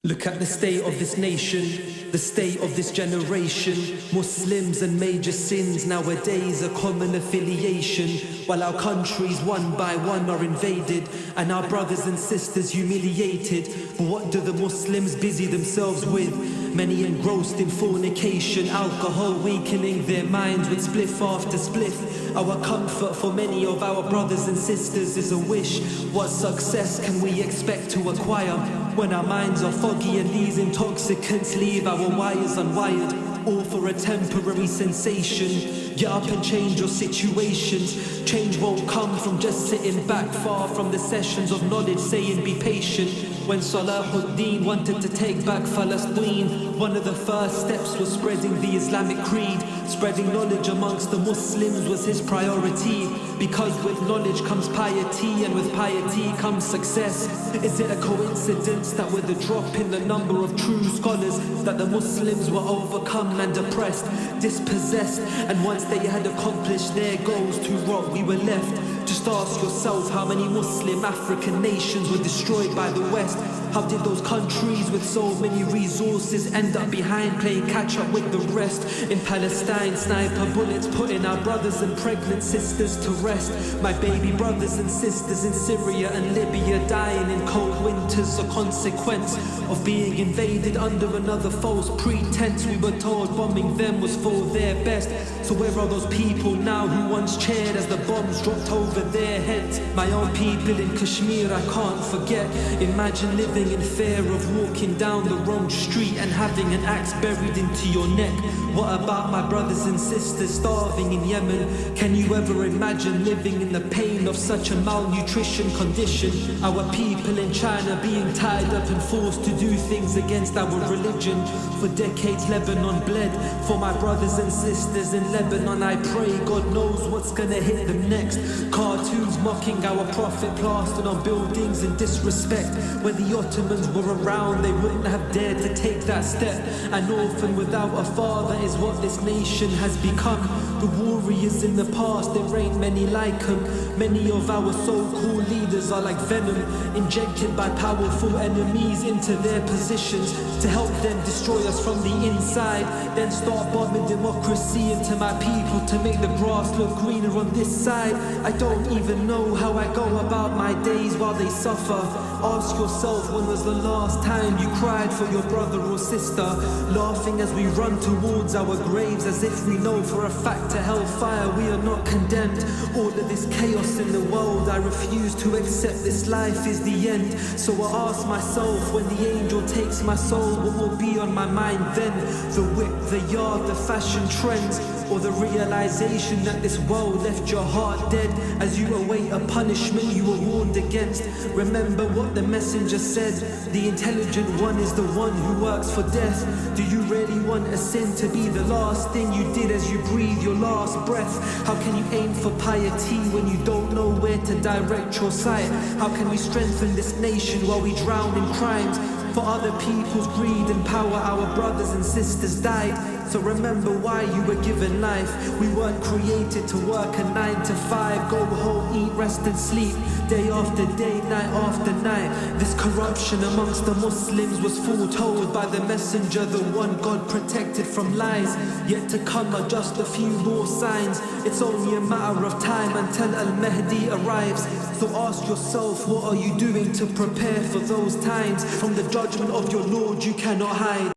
Look at the state of this nation, the state of this generation. Muslims and major sins nowadays a common affiliation, while our countries one by one are invaded and our brothers and sisters humiliated. But what do the Muslims busy themselves with? Many engrossed in fornication, alcohol weakening their minds with spliff after spliff. Our comfort for many of our brothers and sisters is a wish. What success can we expect to acquire when our minds are foggy and these intoxicants leave our wires unwired, all for a temporary sensation? Get up and change your situations. Change won't come from just sitting back far from the sessions of knowledge saying be patient. When Salahuddin wanted to take back Palestine, one of the first steps was spreading the Islamic creed. Spreading knowledge amongst the Muslims was his priority, because with knowledge comes piety and with piety comes success. Is it a coincidence that with a drop in the number of true scholars that the Muslims were overcome and oppressed, dispossessed, and once they had accomplished their goals to rot we were left? Just ask yourself how many Muslim African nations were destroyed by the West. How did those countries with so many resources end up behind playing catch up with the rest? In Palestine, sniper bullets putting our brothers and pregnant sisters to rest. My baby brothers and sisters in Syria and Libya dying in cold winters, a consequence of being invaded under another false pretense. We were told bombing them was for their best. So where are those people now who once cheered as the bombs dropped over their heads? My own people in Kashmir I can't forget. Imagine living in fear of walking down the wrong street and having an axe buried into your neck. What about my brothers and sisters starving in Yemen? Can you ever imagine living in the pain of such a malnutrition condition? Our people in China being tied up and forced to do things against our religion. For decades Lebanon bled. For my brothers and sisters in Lebanon I pray, God knows what's gonna hit them next. Cartoons mocking our prophet plastered on buildings in disrespect. When the Ottomans were around they wouldn't have dared to take that step. An orphan without a father is what this nation has become. The warriors in the past, there ain't many like them. Many of our so-called leaders are like venom, injected by powerful enemies into their positions to help them destroy us from the inside, then start bombing democracy into my people to make the grass look greener on this side. I don't even know how I go about my days while they suffer. Ask yourself, when was the last time you cried for your brother or sister? Laughing as we run towards our graves as if we know for a fact to hellfire we are not condemned. All of this chaos in the world, I refuse to accept this life is the end. So I ask myself, when the angel takes my soul, what will be on my mind then? The whip, the yard, the fashion trends, or the realization that this world left your heart dead as you await a punishment you were warned against? Remember what the messenger said, the intelligent one is the one who works for death. Do you really want a sin to be the last thing you did as you breathe your last breath? How can you aim for piety when you don't know where to direct your sight? How can we strengthen this nation while we drown in crimes? For other people's greed and power our brothers and sisters died. So remember why you were given life. We weren't created to work a 9 to 5, go home, eat, rest and sleep, day after day, night after night. This corruption amongst the Muslims was foretold by the messenger, the one God protected from lies. Yet to come are just a few more signs. It's only a matter of time until Al-Mahdi arrives. So ask yourself, what are you doing to prepare for those times? From the judgment of your Lord you cannot hide.